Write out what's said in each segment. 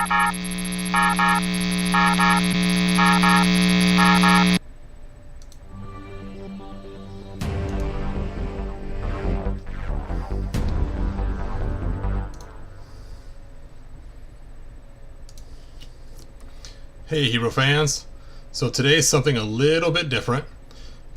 Hey Hero fans, so today's something a little bit different.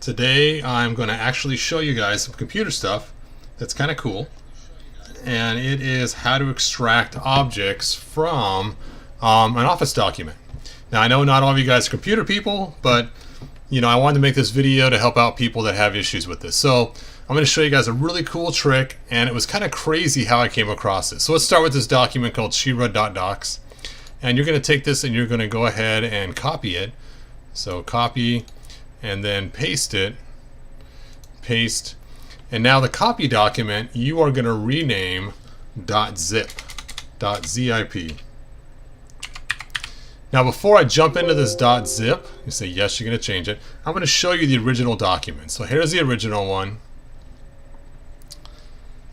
Today I'm going to actually show you guys some computer stuff that's kind of cool, and it is how to extract objects from an Office document. Now I know not all of you guys are computer people, but I wanted to make this video to help out people that have issues with this. So I'm going to show you guys a really cool trick, and it was kind of crazy how I came across this. So let's start with this document called Shira.docs. And you're going to take this and you're going to go ahead and copy it. So copy and then paste it. Paste. And now the copy document you are going to rename .zip. .zip. Now before I jump into this .zip, you say yes, you're going to change it. I'm going to show you the original document. So here's the original one.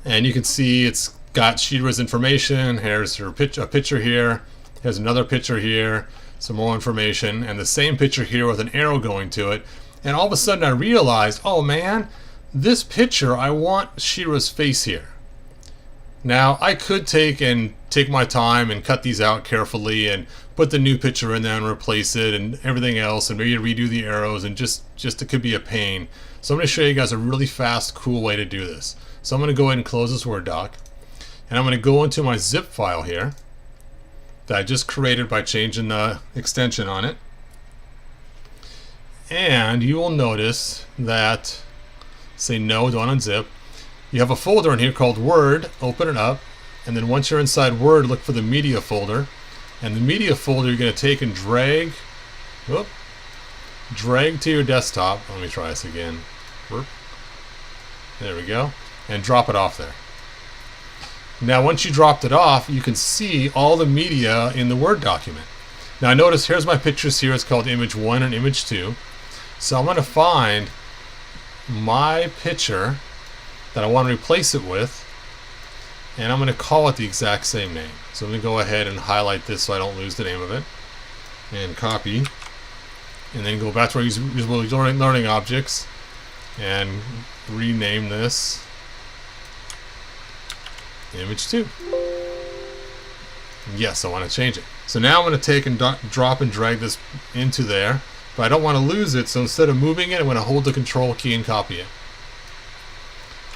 And you can see it's got Shira's information. Here's her a picture here. There's another picture here, some more information, and the same picture here with an arrow going to it. And all of a sudden I realized, oh man, this picture, I want Shira's face here. Now I could take my time and cut these out carefully and put the new picture in there and replace it and everything else, and maybe redo the arrows, and just it could be a pain. So I'm going to show you guys a really fast, cool way to do this. So I'm going to go ahead and close this Word doc, and I'm going to go into my zip file here that I just created by changing the extension on it. And you will notice that, say no, don't unzip. You have a folder in here called Word. Open it up, and then once you're inside Word, look for the media folder. And the media folder you're going to take and drag to your desktop. Let me try this again. There we go. And drop it off there. Now once you dropped it off, you can see all the media in the Word document. Now notice here's my pictures here. It's called image 1 and image 2. So I'm going to find my picture that I want to replace it with, and I'm going to call it the exact same name. So I'm going to go ahead and highlight this so I don't lose the name of it, and copy, and then go back to our Reusable learning objects and rename this image 2. Yes, I want to change it. So now I'm going to take and drop and drag this into there, but I don't want to lose it, so instead of moving it, I'm going to hold the control key and copy it.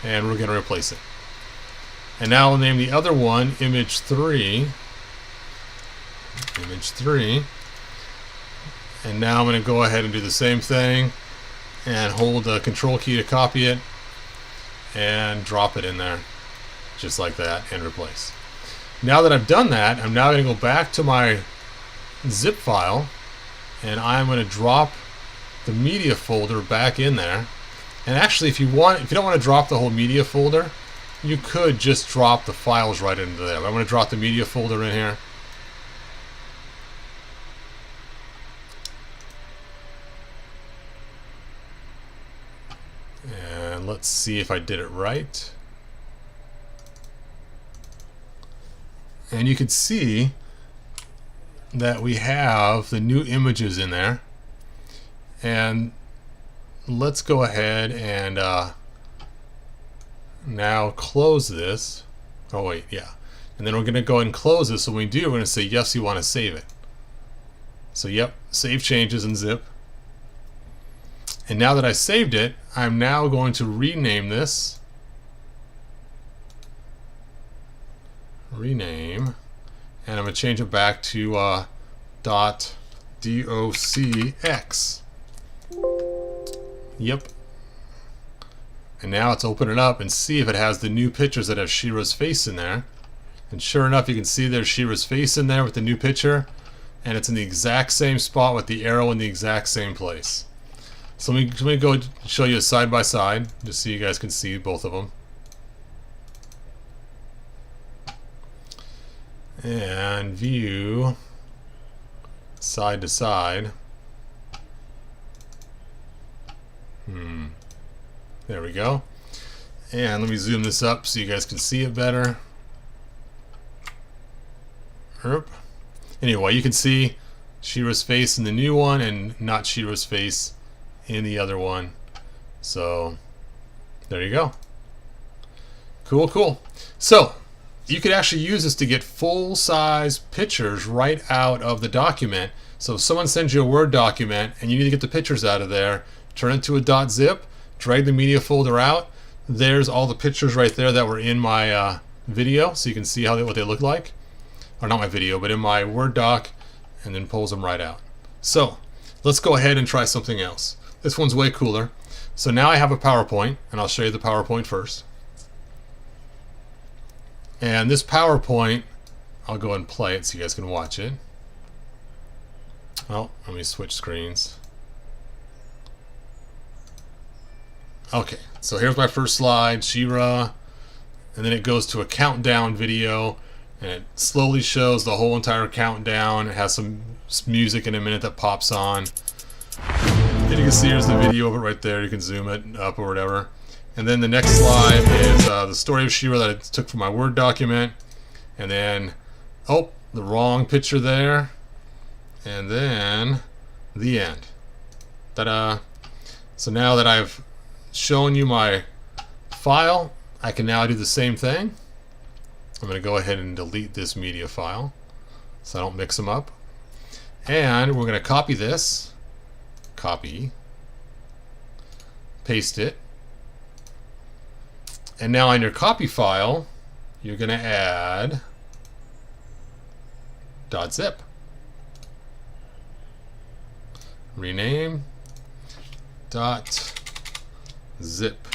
And we're going to replace it. And now I'll name the other one image 3. Image 3. And now I'm going to go ahead and do the same thing and hold the control key to copy it and drop it in there. Just like that, and replace. Now that I've done that, I'm now going to go back to my zip file, and I'm going to drop the media folder back in there. And actually, if you don't want to drop the whole media folder, you could just drop the files right into there. I'm going to drop the media folder in here. And let's see if I did it right. And you can see that we have the new images in there. And let's go ahead and now close this. Oh wait, yeah. And then we're going to go ahead and close this. So when we do, we're going to say yes, you want to save it. So yep, save changes in zip. And now that I saved it, I'm now going to rename this. Rename, and I'm going to change it back to .docx. Yep. And now let's open it up and see if it has the new pictures that have Shira's face in there. And sure enough, you can see there's Shira's face in there with the new picture, and it's in the exact same spot with the arrow in the exact same place. So let me go show you a side by side, just so you guys can see both of them. And view side to side. There we go. And let me zoom this up so you guys can see it better. Anyway, you can see Shira's face in the new one and not Shira's face in the other one. So there you go. Cool, cool. So you could actually use this to get full-size pictures right out of the document. So if someone sends you a Word document and you need to get the pictures out of there, turn it to a .zip, drag the media folder out. There's all the pictures right there that were in my video, so you can see what they look like. Or not my video, but in my Word doc, and then pulls them right out. So let's go ahead and try something else. This one's way cooler. So now I have a PowerPoint, and I'll show you the PowerPoint first. And this PowerPoint, I'll go and play it so you guys can watch it. Well, let me switch screens. Okay, so here's my first slide, Shira, and then it goes to a countdown video, and it slowly shows the whole entire countdown. It has some music in a minute that pops on. And you can see here's the video of it right there. You can zoom it up or whatever. And then the next slide is the story of Shira that I took from my Word document. And then, oh, the wrong picture there. And then the end. Ta-da! So now that I've shown you my file, I can now do the same thing. I'm going to go ahead and delete this media file so I don't mix them up. And we're going to copy this. Copy. Paste it. And now on your copy file, you're going to add .zip. Rename .zip.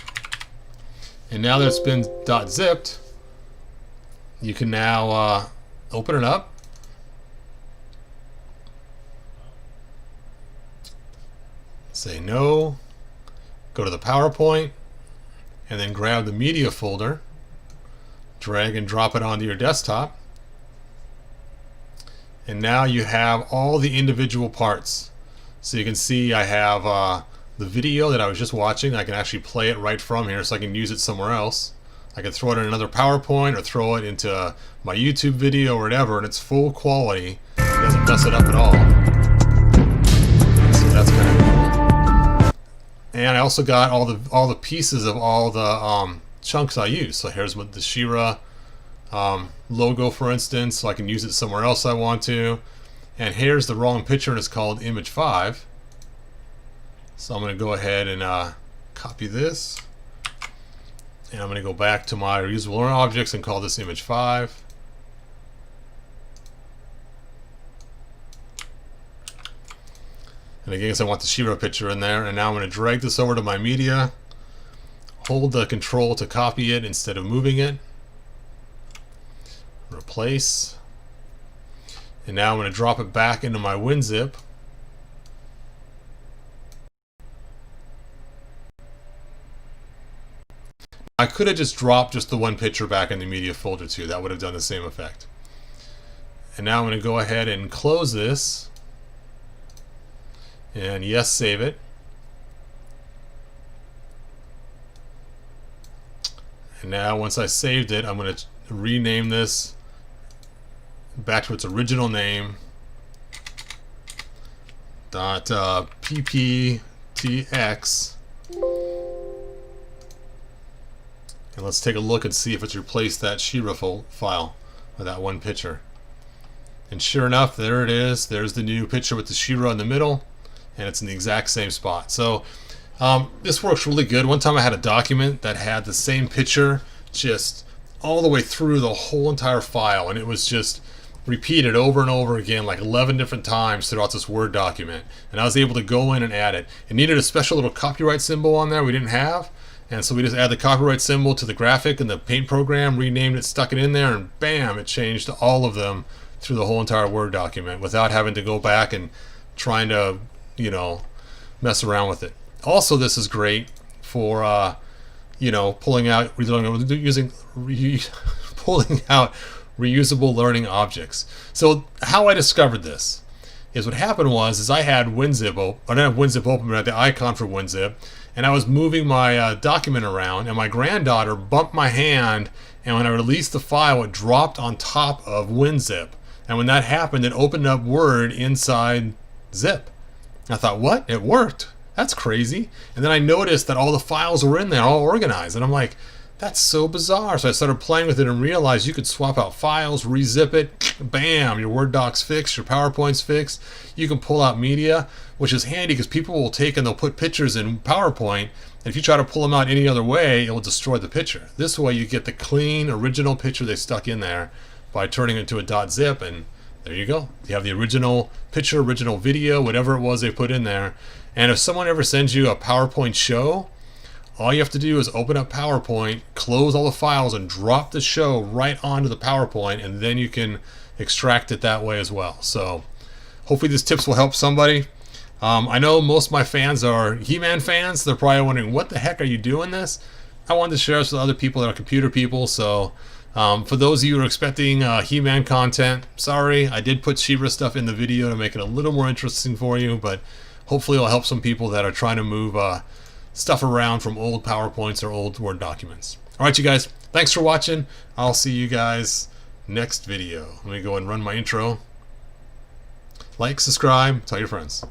And now that it's been .zipped, you can now open it up. Say no. Go to the PowerPoint. And then grab the media folder, drag and drop it onto your desktop, and now you have all the individual parts. So you can see I have the video that I was just watching. I can actually play it right from here, so I can use it somewhere else. I can throw it in another PowerPoint or throw it into my YouTube video or whatever, and it's full quality. It doesn't mess it up at all. So that's kind of cool. And I also got all the pieces of all the chunks I use. So here's the Shira logo, for instance, so I can use it somewhere else I want to. And here's the wrong picture, and it's called image 5. So I'm going to go ahead and copy this. And I'm going to go back to my reusable learning objects and call this image 5. And again, I want the Shira picture in there. And now I'm going to drag this over to my media. Hold the control to copy it instead of moving it. Replace. And now I'm going to drop it back into my WinZip. I could have just dropped just the one picture back in the media folder too. That would have done the same effect. And now I'm going to go ahead and close this. And yes, save it. And now once I saved it, I'm going to rename this back to its original name. .pptx. And let's take a look and see if it's replaced that Shira file with that one picture. And sure enough, there it is. There's the new picture with the Shira in the middle. And it's in the exact same spot. So this works really good. One time I had a document that had the same picture just all the way through the whole entire file, and it was just repeated over and over again like 11 different times throughout this Word document. And I was able to go in and add it. It needed a special little copyright symbol on there we didn't have, and so we just add the copyright symbol to the graphic in the Paint program, renamed it, stuck it in there, and bam, it changed all of them through the whole entire Word document without having to go back and trying to mess around with it. Also, this is great for pulling out reusable learning objects. So how I discovered this is what happened was I had WinZip open. I didn't have WinZip open, but I had the icon for WinZip, and I was moving my document around, and my granddaughter bumped my hand, and when I released the file, it dropped on top of WinZip. And when that happened, it opened up Word inside Zip. I thought, what? It worked. That's crazy. And then I noticed that all the files were in there, all organized. And I'm like, that's so bizarre. So I started playing with it and realized you could swap out files, rezip it, bam, your Word doc's fixed, your PowerPoint's fixed. You can pull out media, which is handy because people will take and they'll put pictures in PowerPoint. And if you try to pull them out any other way, it will destroy the picture. This way you get the clean, original picture they stuck in there by turning it into a .zip, and there you go. You have the original picture, original video, whatever it was they put in there. And if someone ever sends you a PowerPoint show, all you have to do is open up PowerPoint, close all the files, and drop the show right onto the PowerPoint, and then you can extract it that way as well. So hopefully these tips will help somebody. I know most of my fans are He-Man fans. They're probably wondering, what the heck are you doing this? I wanted to share this with other people that are computer people. So for those of you who are expecting He-Man content, sorry, I did put She-Ra stuff in the video to make it a little more interesting for you, but hopefully it'll help some people that are trying to move stuff around from old PowerPoints or old Word documents. All right, you guys, thanks for watching. I'll see you guys next video. Let me go and run my intro. Like, subscribe, tell your friends.